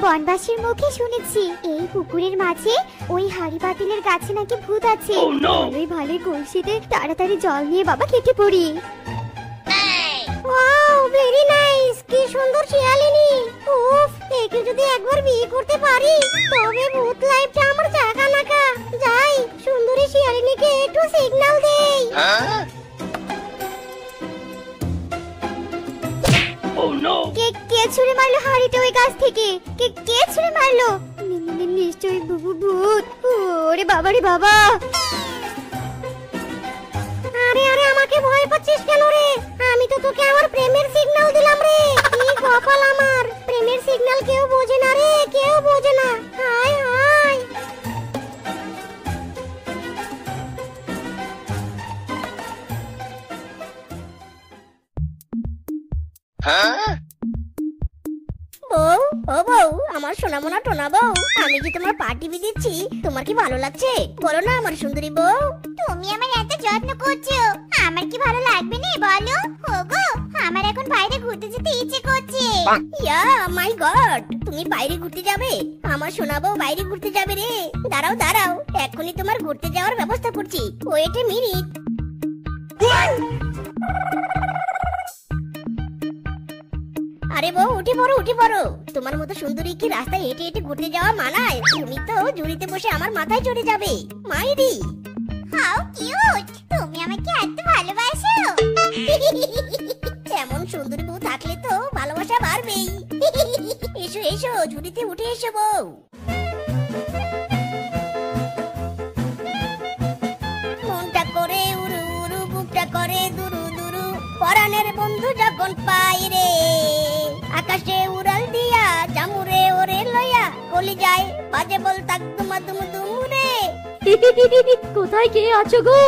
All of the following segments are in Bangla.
বনবাসীর মুখে শুনেছি এই পুকুরের মাঝে ওই হাড়ি পাতিলের গাছে নাকি ভূত আছে। ভালোই ভালোই কলসিতে তাড়াতাড়ি জল নিয়ে বাবা কেটে পড়ি। Wow, very nice! কি সুন্দর শিয়ালিনী! উফ, একে যদি একবার বিয়ে করতে পারি তবে ভূত লাইফটা আমার জায়গা নাকা। যাই, সুন্দরী শিয়ালিনীকে একটু সিগন্যাল দেই। কে ছুঁড়ে মারলো হাড়িটা ওই গাছ থেকে? কে ছুঁড়ে মারলো? নিশ্চয়ই ভূত। ওরে বাবা রে বাবা! আরে আরে, আমাকে ভয় পাচ্ছিস কেন রে? আমি তো তোকে আমার প্রেমের সিগন্যাল দিলাম রে। কি কপাল আমার! প্রেমের সিগন্যাল কেউ বোঝে না রে, কেউ বোঝে না। হায় হায়! বউ, ও বউ, আমার সোনামোনা টোনা বউ, আমি কি তোমার পা টিপে দিচ্ছি? তোমার কি ভালো লাগছে? বলো না আমার সুন্দরী বউ। তুমি আমার এত যত্ন করছো, আমার কি ভালো লাগবে না বলো? ওগো, আমার এখন বাইরে ঘুরতে যেতে ইচ্ছে করছে। ইয়া মাই গড, তুমি বাইরে ঘুরতে যাবে? আমার সোনা বউ বাইরে ঘুরতে যাবে রে। দাঁড়াও দাঁড়াও, এখনই তোমার ঘুরতে যাওয়ার ব্যবস্থা করছি। Wait a minute. আরে বউ, উঠে পড়ো উঠে পড়ো। তোমার মতো সুন্দরী কি রাস্তায় হেঁটে হেঁটে ঘুরতে যাওয়া মানায়? তুমি তো ঝুড়িতে বসে আমার মাথায় চড়ে যাবে। মাইরি, হাউ কিউট! তুমি আমাকে এত ভালোবাসো। এমন সুন্দরী বউ থাকলে তো ভালোবাসা বাড়বেই। এসো এসো, ঝুড়িতে উঠে এসো বউ। মনটা করে উড়ু উড়ু, বুকটা করে দুরু দুরু, পরাণের বন্ধু যখন পাই রে, আকাশে উড়াল দিয়া জামুরে ওরে লইয়া কলি যায় বাজে বল তাক দুমা দুম দুমুরে। কোথায় কে আছো গো?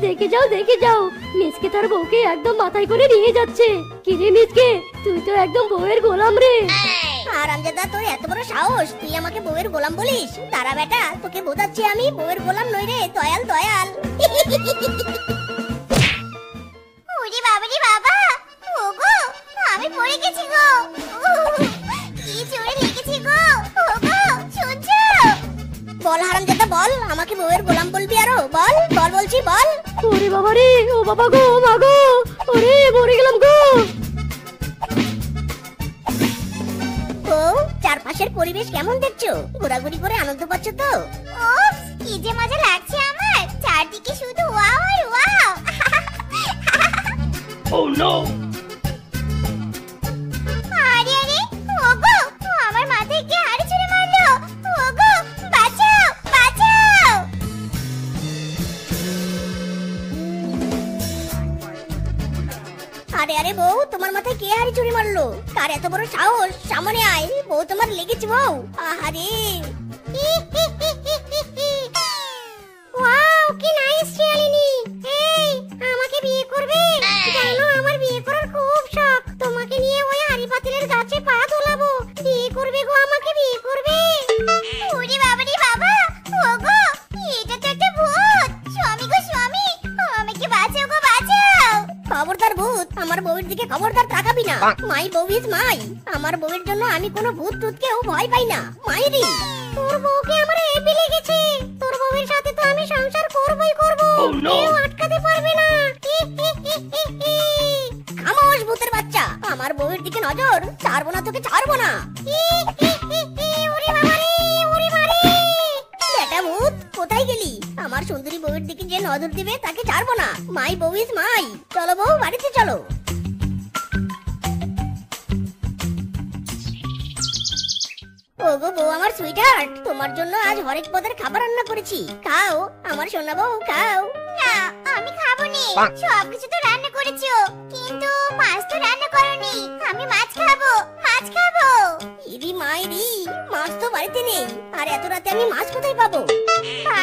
দেখে যাও দেখে যাও, মিসকে তার বউকে একদম মাথায় করে নিয়ে যাচ্ছে। কি রে মিসকে, তুই তো একদম বউয়ের গোলাম রে। আরামজাদা, তোর এত বড় সাহস, তুই আমাকে বউয়ের গোলাম বলিস? দাঁড়া বেটা, তোকে বোঝাচ্ছি আমি বউয়ের গোলাম নই রে, দয়াল দয়াল। ওরে বাবা রে বাবা! ওগো, আমি পড়ে গেছি গো। কি জোরে লেগেছে গো! ওগো, শুনছো? বল হারামজাদা বল, আমাকে বউয়ের গোলাম বলবি আরো? বল বল বলছি, বল। ওরে বাবা রে, ও বাবা গো, ও মা গো, ওরে মরে গেলাম গো। বউ, চারপাশের পরিবেশ কেমন দেখছো? ঘোরাঘুরি করে আনন্দ পাচ্ছ তো? উফ, কি যে মজা লাগছে আমার! চারদিকে শুধু ওয়াও আর ওয়াও। Oh no! আরে আরে, ওগো, আমার মাথায় কে হাড়ি ছুঁড়ে মারলো? ওগো, বাঁচাও বাঁচাও! আরে আরে বউ, তোমার মাথায় কে হাড়ি ছুঁড়ে মারলো? কার এত বড় সাহস? সামনে আয়, বউ তোমার লেগেছে বউ। আহারে! ওয়াও, কি নাইস শিয়ালিনী! এই, আমাকে বিয়ে করবে? জানো আমার বিয়ে করার খুব শখ। তোমাকে নিয়ে ওই হাড়ি পাতিলের গাছে পা তোলাবো। বিয়ে করবে গো, আমাকে বিয়ে করবে? ওরে বাবা রে বাবা! ওগো, এটা তো একটা ভূত! স্বামী গো স্বামী, আমাকে বাঁচাও গো বাঁচাও! খবরদার ভূত, আমার বউয়ের দিকে খবরদার তাকাবি না। মাই বউ ইজ মাই। আমার বউয়ের জন্য আমি কোনো ভূত টুতকেও ভয় পাই না। মাইরি, তোর বউকে আমার হেভি লেগেছে। তোর বউয়ের সাথে তো আমি সংসার করবই করব। Oh no! কেউ আটকাতে পারবে না। খামোশ ভূতের বাচ্চা, আমার বউয়ের দিকে নজর, ছাড়বো না তোকে, ছাড়বো না। ওরে বাবা রে, ওরে বাবারে! বেটা ভূত, কোথায় গেলি? আমার সুন্দরী বউয়ের দিকে যে নজর দিবে তাকে ছাড়বো না। মাই বউ ইজ মাই। চলো বউ, বাড়িতে চলো। ওগো বউ আমার সুইটহার্ট, তোমার জন্য আজ হরেক পদের খাবার রান্না করেছি। খাও আমার সোনা বউ, খাও। না, আমি খাবো নি। সবকিছু তো রান্না করেছো, কিন্তু মাছ তো রান্না করোনি। আমি মাছ খাবো, মাছ খাবো। ইরি মাইরি, মাছ তো বাড়িতে নেই। আর এত রাতে আমি মাছ কোথায় পাবো?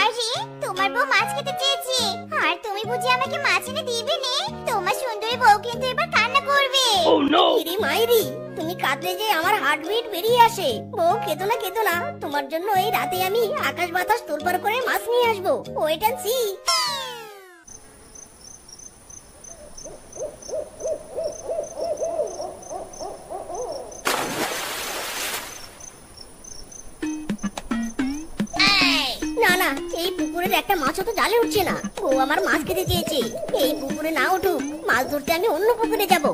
আরে, তোমার বউ মাছ খেতে চেয়েছে, আর তুমি বুঝি আমাকে মাছ এনে দিবে নে? তোমার সুন্দরী বউ কিন্তু এবার কান্না করবে। Oh no! ইরি মাইরি, তুমি কাঁদলে যে আমার হার্টবিট বেরিয়ে আসে। বউ কেঁদো না কেঁদো না, তোমার জন্য এই রাতে আমি আকাশ বাতাস তোলপাড় করে মাছ নিয়ে আসবো। Wait and see. পুকুরের একটা মাছও তো জালে উঠছে না। ও আমার মাছ খেতে চেয়েছে। এই পুকুরে না উঠুক, মাছ ধরতে আমি অন্য পুকুরে যাব।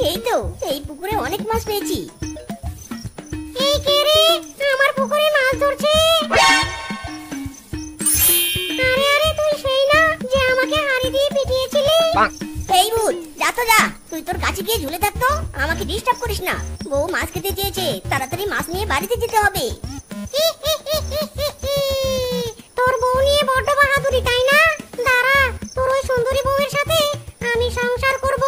এই তো, এই পুকুরে অনেক মাছ পেয়েছি। এই কে রে আমার পুকুরে মাছ ধরছে? আরে আরে, তুই সেই না যে আমাকে হাড়ি দিয়ে পিটিয়েছিলি? এই ভূত, যা তো যা, তুই তোর কাছে গিয়ে ঝুলে থাক তো, আমাকে ডিস্টার্ব করিস না। বউ মাছ খেতে চেয়েছে, তাড়াতাড়ি মাছ নিয়ে বাড়িতে যেতে হবে। তোর বউ নিয়ে বড্ড বাহাদুরি, তাই না? দাঁড়া, তোর ওই সুন্দরী বউয়ের সাথে আমি সংসার করব।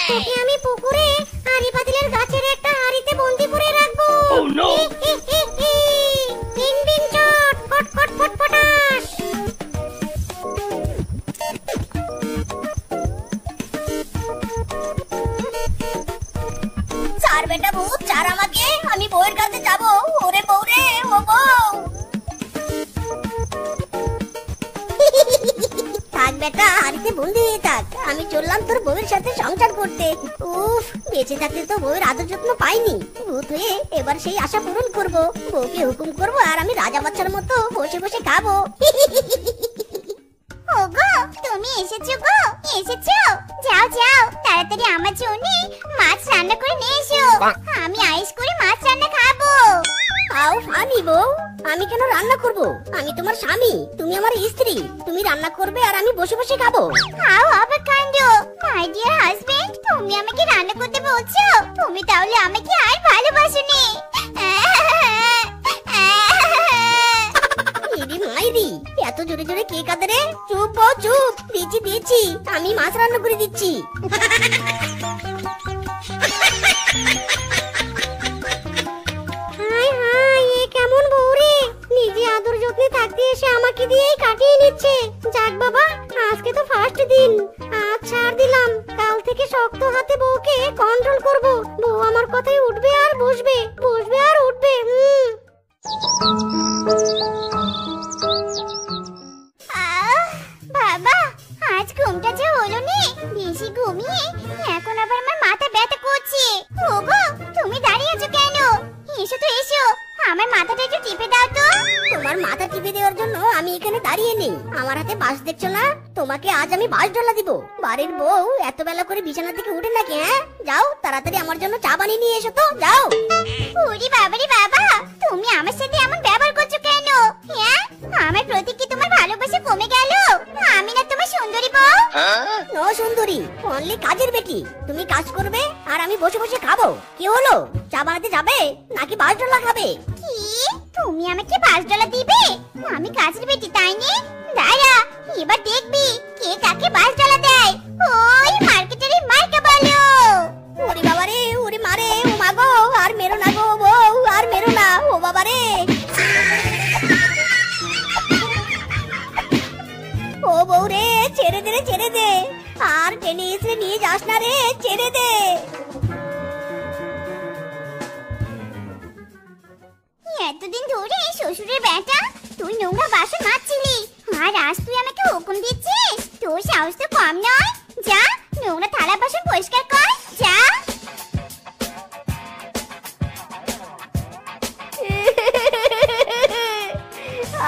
তোকে আমি পুকুরে হাড়ি পাতিলের গাছের একটা হাড়িতে বন্দি করে রাখবো। বিন বিন চট, ফট ফট ফট ফটাস। চার বেটা ভূত, চার আমাকে, আমি বউয়ের কাছে যাব। ওরে বউ রে, ও বউ। থাক বেটা, হাড়িতে বন্দি হয়ে থাক, আমি চললাম তোর বউয়ের সাথে সংসার করতে। উফ, বেঁচে থাকতে তো বউয়ের আদর যত্ন পাইনি। ভূত হয়ে এবার সেই আশা পূরণ করব। বউকে হুকুম করব আর আমি রাজা বাচ্চার মতো বসে বসে খাবো। ওগো, তুমি এসেছো গো, এসেছো? যাও যাও, তাড়াতাড়ি আমার জন্য মাছ রান্না করে নিয়ে এসো। আমি আইস করে মাছ রান্না খাবো। আও ফানি বউ, আমি কেন রান্না করব? আমি তোমার স্বামী, তুমি আমার স্ত্রী। তুমি রান্না করবে আর আমি বসে বসে খাবো। আও অবাক কাণ্ড, মাই ডিয়ার হাজবেন্ড, তুমি আমাকে রান্না করতে বলছো? তুমি তাহলে আমাকে আর ভালোবাসোনি? ইরি মাইরি, এত জোরে জোরে কে কাঁদে রে? চুপ বউ চুপ, দিচ্ছি দিচ্ছি, আমি মাছ রান্না করে দিচ্ছি। হাই হাই, এ কেমন বউ রে? নিজে আদর যত্নে থাকতে এসে আমাকে দিয়েই কাটিয়ে নিচ্ছে। যাক বাবা, আজকে তো ফার্স্ট দিন। আজ ছাড় দিলাম, কাল থেকে শক্ত হাতে বউকে কন্ট্রোল করব। বউ আমার কথায় উঠবে আর বসবে, বসবে আর উঠবে। বাবা, আজ ঘুমটা যে হলো নি, বেশি ঘুমিয়ে এখন আবার আমার মাথা ব্যথা করছে। ওগো, তুমি দাঁড়িয়ে আছো কেন? এসো তো এসো, আমার মাথাটা একটু টিপে দাও তো। তোমার মাথা টিপে দেওয়ার জন্য আমি এখানে দাঁড়িয়ে নেই। আমার হাতে বাঁশ দেখছো না? তোমাকে আজ আমি বাঁশ ডলা দিব। বাড়ির বউ এত বেলা করে বিছানা থেকে উঠে নাকি? হ্যাঁ, যাও তাড়াতাড়ি আমার জন্য চা বানিয়ে নিয়ে এসো তো, যাও। ওরে বাবারে বাবা, তুমি আমার সাথে এমন ব্যবহার করছো কেন? হ্যাঁ, আমার প্রতি কি তোমার ভালোবাসা কমে গেল? আমি না তোমার সুন্দরী বউ? নো সুন্দরী, অনলি কাজের বেটি। তুমি কাজ করবে আর আমি বসে বসে খাবো। কি হলো, চা বানাতে যাবে নাকি বাঁশ ডলা খাবে? কি, তুমি আমাকে বাঁশ ডলা দিবে? আমি কাজের বেটি, তাই নি? দাঁড়া, এবার দেখবি কে কাকে বাঁশ ডলা দেয়। ওই মার্কেটারে মাইকা বলো। ওরে বাবা রে, ওরে মারে, ও মাগো, আর মেরো না গো বউ, আর মেরো না। ও বাবা রে, ও বউ রে, ছেড়ে দে রে, ছেড়ে দে, আর টেনে এসে নিয়ে যাস না রে, ছেড়ে দে। এতদিন ধরে শ্বশুরের বেটা তুই নোংরা বাসন মাজছিলি, আর আজ তুই আমাকে হুকুম দিচ্ছিস? তোর সাহস তো কম নয়। যা, নোংরা থালা বাসন পরিষ্কার কর, যা।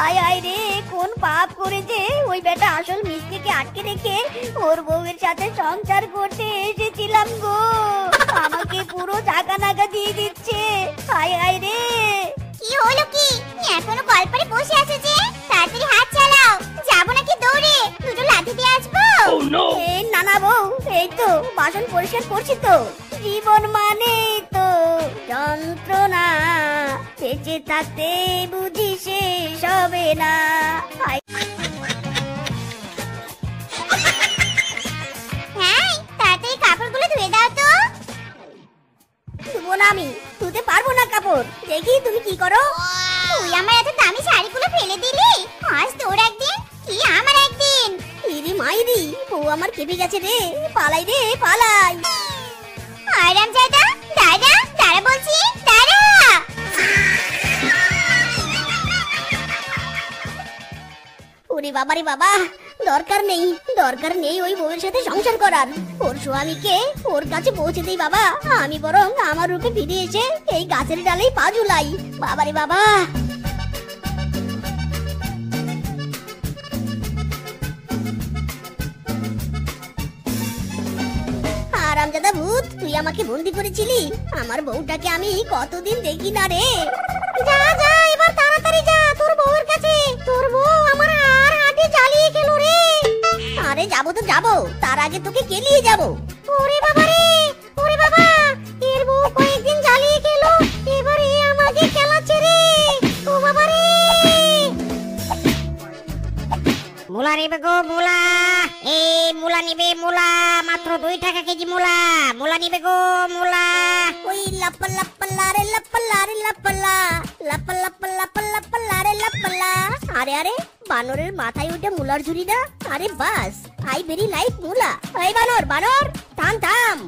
আয় আয় রে, কোন পাপ করেছে ওই বেটা? আসল মিষ্টিকে আটকে রেখে ওর বউয়ের সাথে সংসার করতে এসেছিলাম গো। আমাকে পুরো জাগা নাগা দিয়ে দিচ্ছে। আয় আয় রে। কি হলো কি? এখনো কলপারে বসে আছো যে? তাড়াতাড়ি হাত চালাও, যাবো নাকি দৌড়ে দুটো লাথি দিয়ে আসবো? এই না না বউ, এই তো বাসন পরিষ্কার করছি তো। জীবন মানে তো যন্ত্রণা, বেঁচে থাকতে বুঝি শেষ হবে না। হ্যাঁ, তাড়াতাড়ি কাপড়গুলো ধুয়ে দাও তো। ধুবো না আমি, ধুতে পারবো না কাপড়। দেখি তুমি কি করো। তুই আমার এত দামি শাড়িগুলো ফেলে দিলি, আজ তোর একদিন কি আমার একদিন। ইরি মাইরি, বউ আমার কেঁপে গেছে রে, পালাই রে পালাই। আরাম জাদা, দাদা দাঁড়া বলছি, দাঁড়া। ওরে বাবা রে বাবা, দরকার নেই ওই বউয়ের সাথে সংসার করার। ওর স্বামীকে ওর কাছে পৌঁছে দেই বাবা। আমি বরং আমার রূপে ফিরে এসে এই গাছের ডালেই পা ঝুলাই। বাবারে বাবা। হারামজাদা ভূত, তুই আমাকে বন্দি করেছিলি। আমার বউটাকে আমি কতদিন দেখি না রে। যা যা, এবার তাড়াতাড়ি যা তোর বউয়ের কাছে। তোর বউ আমার আর হাতে জ্বালিয়ে খেলো রে। আরে যাবো তো যাবো, তার আগে তোকে কেলিয়ে যাবো। ওরে বাবা রে, ওরে বাবা, এর বউ কয়েকদিন জ্বালিয়ে খেলো, এবারে আমাকে খেলাচ্ছে রে। ও বাবা রে। মুলা নিবে গো মুলা, এই মুলা নিবে মুলা, মাত্র 2 টাকা কেজি মুলা। মুলা নিবে গো মুলা। ওই লাপ্পা লাপ্পাল্লা রে লাপ্পাল্লা রে লাপ্পাল্লা, লাপ্পা লাপ্পা লাপ্পা লাপ্পাল্লা রে লাপ্পাল্লা। আরে আরে, বানরের মাথায় ওটা মুলার ঝুড়ি না? আরে বাস, আই ভেরি লাইক মুলা। এই বানর বানর, থাম থাম।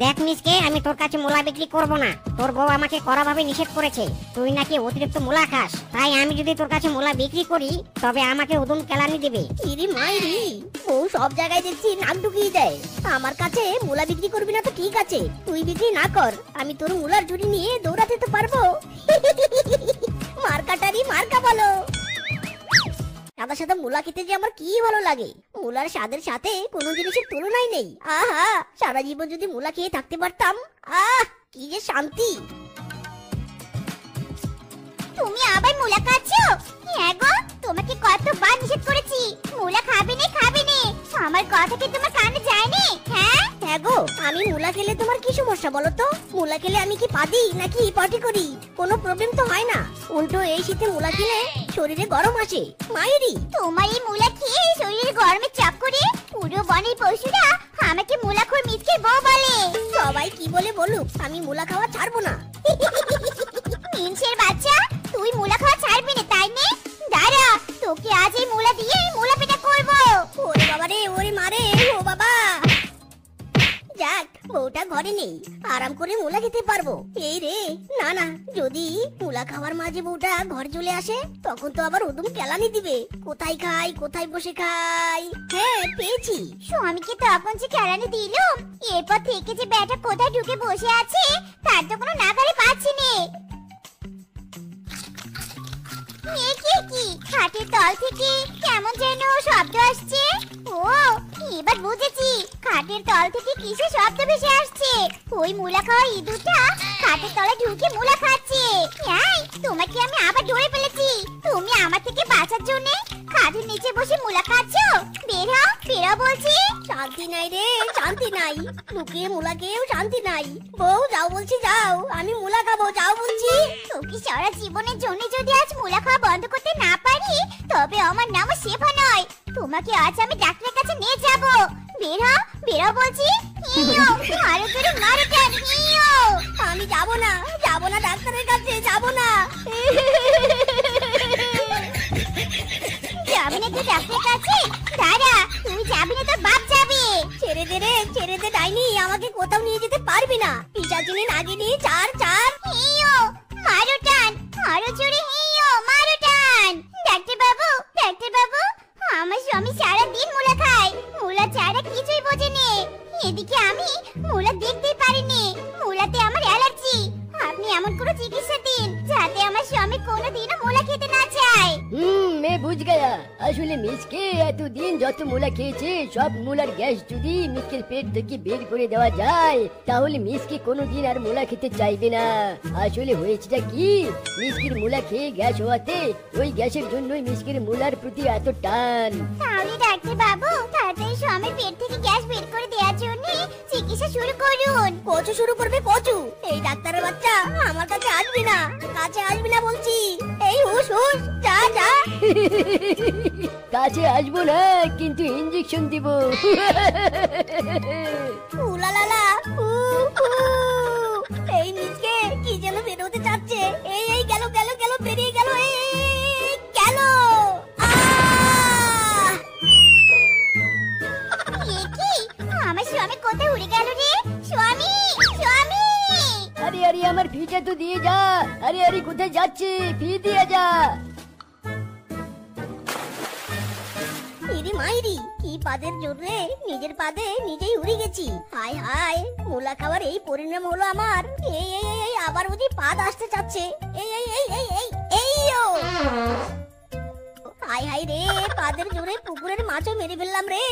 দেখ মিসকে, আমি তোর কাছে মুলা বিক্রি করব না। তোর বউ আমাকে কড়াভাবে নিষেধ করেছে, তুই নাকি অতিরিক্ত মুলা খাস। তাই আমি যদি তোর কাছে মুলা বিক্রি করি তবে আমাকে উদম কেলানি দিবে। ইরি মাইরি, ও সব জায়গায় দেখছি নাক ঢুকিয়ে দেয়। আমার কাছে মুলা বিক্রি করবি না তো ঠিক আছে, তুই বিক্রি না কর, আমি তোর মুলার ঝুড়ি নিয়ে দৌড়াতে তো পারবো। মার্কাটারি মার্কা বলো। সাদা সাদা মুলা খেতে যে আমার কি ভালো লাগে। মুলার স্বাদের সাথে কোনো জিনিসের তুলনাই নেই। আহা, সারা জীবন যদি মুলা খেয়ে থাকতে পারতাম, আহ কি যে শান্তি। তুমি আবার মুলা খাচ্ছো? হ্যাঁ গো, তোমাকে কতবার নিষেধ করেছি মুলা খাবে না খাবে না। আমার কথা কি তোমার কানে যায়নি? হ্যাঁ হ্যাঁ গো, আমি মুলা খেলে তোমার কি সমস্যা বলো তো? মুলা খেলে আমি কি পাদি নাকি পটি করি? কোনো প্রবলেম তো হয় না। উল্টো এই শীতে মুলা খেলে শরীরে গরম আসে। মায়েরি, তোমার এই মুলা খেয়ে শরীরে গরমে চাপ করে পুরো বনের পশুরা আমাকে মুলাখোর মিচকের বউ বলে। সবাই কি বলে বলুক, আমি মুলা খাওয়া ছাড়বো না। মিনসের বাচ্চা, তুই মুলা খাওয়া ছাড়বি না তাই নে? দাঁড়া, তোকে আজ এই মুলা দিয়ে মুলা পেটা করবো। ওরে বাবা রে, ওরে মারে, ও বাবা। যাক, বউটা ঘরে নেই, আরাম করে মুলা খেতে পারবো। এই রে, না না, যদি মুলা খাওয়ার মাঝে বউটা ঘর চলে আসে তখন তো আবার উদুম কেলানি দিবে। কোথায় খাই, কোথায় বসে খাই। হ্যাঁ পেয়েছি। স্বামীকে তখন যে কেলানি দিলুম, এরপর থেকে যে ব্যাটা কোথায় ঢুকে বসে আছে তার তো কোনো নাগারে পাচ্ছি নে। কি খাটের তল থেকে কেমন যেন শব্দ আসছে। ও, এবার বুঝেছি, খাটের তল থেকে কিসের শব্দ ভেসে আসছে। ওই মুলা খাওয়া ইঁদুরটা খাটের তলে ঢুকে মুলা খাচ্ছে। এই, তোমাকে আমি আবার ধরে ফেলেছি। তুমি আমার থেকে বাঁচার জন্য খাটের নিচে বসে মুলা খাচ্ছো। বের হও, বের হও বলছি। শান্তি নাই রে, শান্তি নাই। লুকিয়ে মুলা খেয়েও শান্তি নাই। বউ যাও বলছি, যাও, আমি মুলা খাবো, যাও বলছি। তোকে সারা জীবনের জন্য যদি আজ মুলা খাওয়া বন্ধ করতে না পারি তবে আমার নাম শেফা নয়। তোমাকে আজ আমি ডাক্তারের কাছে নিয়ে যাব। বের হও, বের হও বলছি। ইয়ো, আরো করে মারো টান। ইয়ো, আমি যাব না, যাব না ডাক্তারের কাছে, যাব না। যাবি না তুই ডাক্তারের কাছে? দাঁড়া, তুই যাবি না তোর বাপ যাবে। ছেড়ে দে রে, ছেড়ে দে ডাইনি, আমাকে কোথাও নিয়ে যেতে পারবি না। পিশাচিনী নাগিনী, চার চার। ইয়ো, মারো টান, আরো জোরে। ইয়ো, মারো টান। ডাক্তার বাবু, ডাক্তার বাবু, আমার স্বামী সারা দিন মুলা খায়, মুলা ছাড়া কিছুই বোঝেনি। এদিকে আমি মুলা দেখতেই পারিনি, মুলাতে আমার অ্যালার্জি। আপনি এমন কোনো চিকিৎসা দিন যাতে আমার স্বামী কোনোদিনও মুলা খেতে না চায়। मैं बुझ गया। আসলে মিসকে এতদিন যত মুলা খেয়েছে সব মুলার গ্যাস যদি মিসকের পেট থেকে বের করে দেওয়া যায় তাহলে মিসকে কোনোদিন আর মুলা খেতে চাইবে না। আসলে হয়েছেটা কি, মিসকের মুলা খেয়ে গ্যাস হওয়াতে ওই গ্যাসের জন্যই মিসকের মুলার প্রতি এত টান। তাহলে ডাক্তার বাবু তাড়াতাড়ি স্বামীর পেট থেকে গ্যাস বের করে দেওয়ার জন্য চিকিৎসা শুরু করুন। কচু শুরু করবে কচু? এই ডাক্তারের বাচ্চা আমার কাছে আসবি না, কাছে আসবি না বলছি। এই হুশ হুশ, যা যা। কাছে আসবো না, কিন্তু ইঞ্জেকশন দিব। উলালালা, উ উ। এই মিসকে কি যেন বেরোতে চাচ্ছে। এই এই গেল গেল গেল, বেরিয়ে গেল, এই গেল। কি আমার স্বামী কোথায় উড়ে গেল রে? স্বামী, স্বামী। আরে আরে আমার ফিটা তো দিয়ে যা। আরে আরে কোথায় যাচ্ছে, ফি দিয়ে যা। ইরি মাইরি, কি পাদের জোরে নিজের পাদে নিজেই উড়ে গেছি। হায় হায়, মুলা খাবার এই পরিণাম হলো আমার। এই এই এই আবার বুঝি পাদ আসতে চাচ্ছে। এই এই এই এই এই এই ও হায় হায় রে, পাদের জোরে পুকুরের মাছও মেরে ফেললাম রে।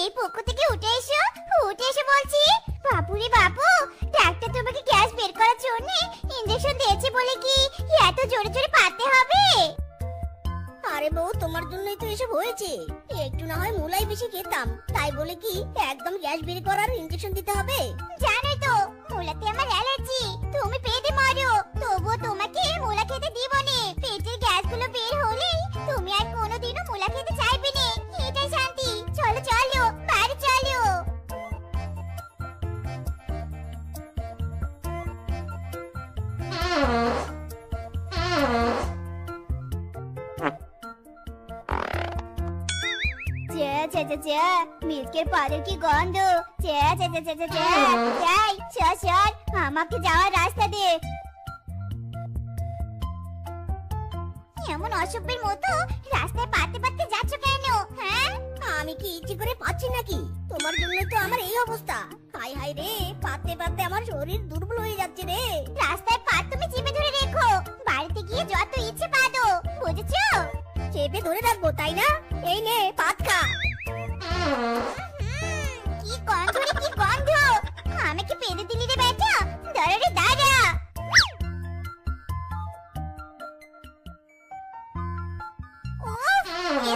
এই পুকুর থেকে উঠে এসো, উঠে এসে বলছি। বাপুরে বাপু, ডাক্তার তোমাকে গ্যাস বের করার জন্য ইনজেকশন দিয়েছে বলে কি এত জোরে জোরে পাতে হবে? আরে বউ, তোমার জন্যই তো এসব হয়েছে। একটু না হয় মুলাই বেশি খেতাম, তাই বলে কি একদম গ্যাস বের করার ইনজেকশন দিতে হবে? জানোই তো মুলাতে আমার অ্যালার্জি। তুমি পেটে মরো, তবুও তোমাকে মুলা খেতে দিব না। পেটের গ্যাসগুলো বের হলেই তুমি আর কোনোদিনও মুলা খেতে চাইবে না। এটাই শান্তি। চলো চলো, বাড়ি চলো। মিল্কের পাদের কি গন্ধ! আমাকে যাওয়ার রাস্তা দে। এমন অসভ্যের মতো রাস্তায় পাতে পাতে যাচ্ছ কেন? হ্যাঁ, আমি কি ইচ্ছে করে পাচ্ছি নাকি? তোমার জন্য তো আমার এই অবস্থা। হাই হাই রে, পাতে পাতে আমার শরীর দুর্বল হয়ে যাচ্ছে রে। রাস্তায় পাত তুমি চেপে ধরে রেখো, বাড়িতে গিয়ে যত ইচ্ছে পাদো, বুঝেছো? চেপে ধরে রাখবো তাই না? এই নে পাত খা। কি গন্ধ রে, কি গন্ধ! আমাকে পেঁদে দিলি রে বেটা। দাঁড়া রে দাঁড়া।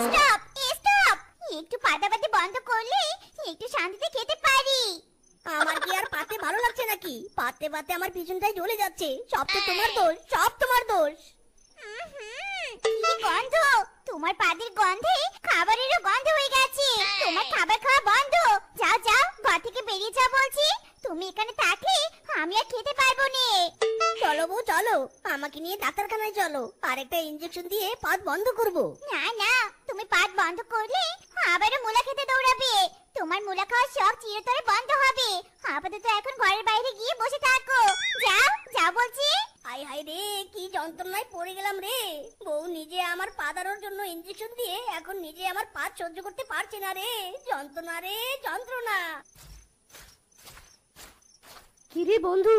স্টপ স্টপ, একটু পাতাপাতি বন্ধ করলে একটু শান্তিতে খেতে পারি। আমার কি আর পাতে ভালো লাগছে নাকি? পাতে পাতে আমার পিছনটাই জ্বলে যাচ্ছে। সব তো তোমার দোষ, সব তোমার দোষ। কি গন্ধ! তোমার পাদের গন্ধে খাবারেরও গন্ধ হয়ে গেছে। তোমার খাবার খাওয়া বন্ধ। যাও যাও, ঘর থেকে বেরিয়ে যাও বলছি। তুমি এখানে থাকলে আমি আর খেতে পারবো না। চলো বউ চলো, আমাকে নিয়ে ডাক্তারখানায় চলো। আরেকটা ইনজেকশন দিয়ে পাদ বন্ধ করব। না না, তুমি পাদ বন্ধ করলে আবারও মুলা খেতে দৌড়াবে। তোমার মুলা খাওয়ার শখ চিরতরে বন্ধ হবে। আপাতত এখন ঘরের বাইরে গিয়ে বসে থাকো। যাও যাও বলছি। হাই হাই রে, কি যন্ত্রণায় পড়ে গেলাম রে। বউ নিজে আমার পাদানোর জন্য ইনজেকশন দিয়ে এখন নিজে আমার পাদ সহ্য করতে পারছে না রে। যন্ত্রণা রে, যন্ত্রণা। কিরে বন্ধু,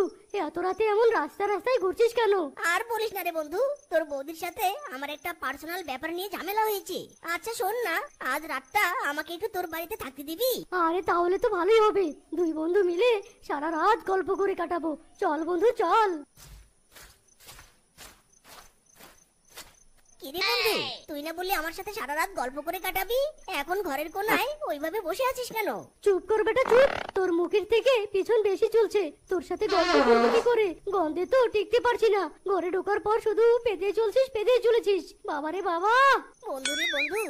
এত রাতে এমন রাস্তায় ঘুরছিস কেন? আর বলিস না রে বন্ধু, তোর বৌদির সাথে আমার একটা পার্সোনাল ব্যাপার নিয়ে ঝামেলা হয়েছে। আচ্ছা শোন না, আজ রাতটা আমাকে একটু তোর বাড়িতে থাকতে দিবি? আরে তাহলে তো ভালোই হবে, দুই বন্ধু মিলে সারা রাত গল্প করে কাটাবো। চল বন্ধু চল। কিরে বন্ধু, তুই না বললি আমার সাথে সারা রাত গল্প করে কাটাবি? এখন ঘরের কোনায় ওইভাবে বসে আছিস কেন? চুপ কর বেটা চুপ, তোর মুখের থেকে পিছন বেশি চলছে। তোর সাথে গল্প করবো কি করে? গন্ধে তো টিকতে পারছি না। ঘরে ঢোকার পর শুধু পেদে চলছিস, পেদে চলেছিস। বাবারে বাবা! বন্ধু রে বন্ধু,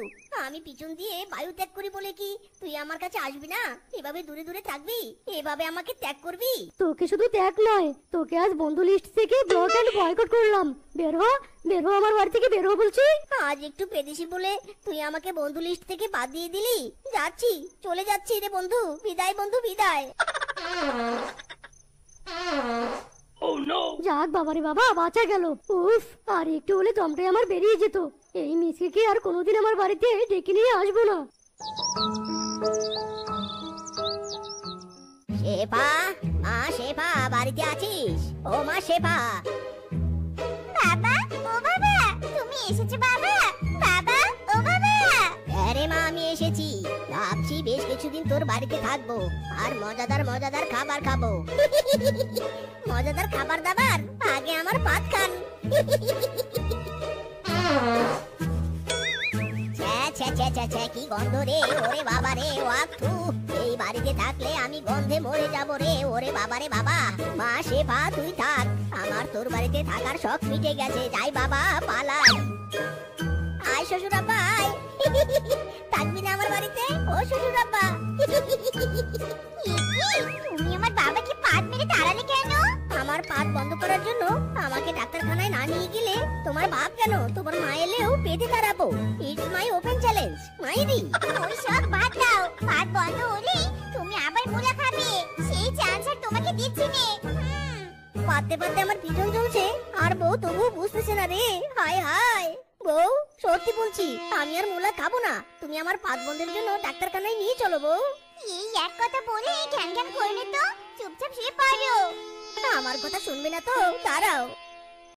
আমি পিছন দিয়ে বায়ু ত্যাগ করি বলে কি তুই আমার কাছে আসবি না? এভাবে দূরে দূরে থাকবি? এভাবে আমাকে ত্যাগ করবি? তোকে শুধু ত্যাগ নয়, তোকে আজ বন্ধু লিস্ট থেকে ব্লক এন্ড বয়কট করলাম। বের হ, বের হ আমার বাড়ি থেকে, বের হ বলছি। আজ একটু পেদেশি বলে তুই আমাকে বন্ধু লিস্ট থেকে বাদ দিয়ে দিলি। যাচ্ছি, চলে যাচ্ছি রে বন্ধু। বিদায় বন্ধু, বিদায়। যাক বাবারে বাবা, বাঁচা গেল। উফ, আর একটু হলে দমটাই আমার বেরিয়ে যেত। এই মিসকে আর কোনোদিন আমার বাড়িতে ডেকে নিয়ে আসবো না। শেফা, মা শেফা, বাড়িতে আছিস? ও মা শেফা। বাবা, ও বাবা, তুমি এসেছো বাবা? বাবা, ও বাবা। আরে মা, আমি এসেছি। ভাবছি বেশ কিছুদিন তোর বাড়িতে থাকবো আর মজাদার মজাদার খাবার খাবো। মজাদার খাবার দাবার আগে আমার ভাত খান। কি গন্ধ রে! ওরে বাবা রে, ওয়াক্তু! এই বাড়িতে থাকলে আমি গন্ধে মরে যাব রে। ওরে বাবা রে বাবা! মা শেফা, তুই থাক, আমার তোর বাড়িতে থাকার শখ মিটে গেছে। যাই বাবা, পালাই। আয় শ্বশুর আব্বা, আয়। থাকবি না আমার বাড়িতে? ও শ্বশুর আব্বা! তুমি আমার বাবাকে পাত মেরে তাড়ালে কেন? আমার পাত বন্ধ করার জন্য আমাকে ডাক্তারখানায় না নিয়ে গেলে তোমার বাপ কেন, তোমার মা এলেও পেটে তাড়াবো। ইটস মাই ওপেন চ্যালেঞ্জ, মাইরি। ওই সব বাদ দাও, পাত বন্ধ হলে তুমি আবার মুলা খাবে। সেই চান্স আর তোমাকে দিচ্ছি নে। পাতে পাতে আমার পিছন চলছে আর বউ তবুও বুঝতেছে না রে। হায় হায়, বউ সত্যি বলছি আমি আর মুলা খাবো না, তুমি আমার পাত বন্ধের জন্য ডাক্তারখানায় নিয়ে চলো বউ। এই এক কথা বলে ঘ্যান ঘ্যান করলে তো চুপচাপ শুয়ে পড়ো। আমার কথা শুনবে না তো, দাঁড়াও।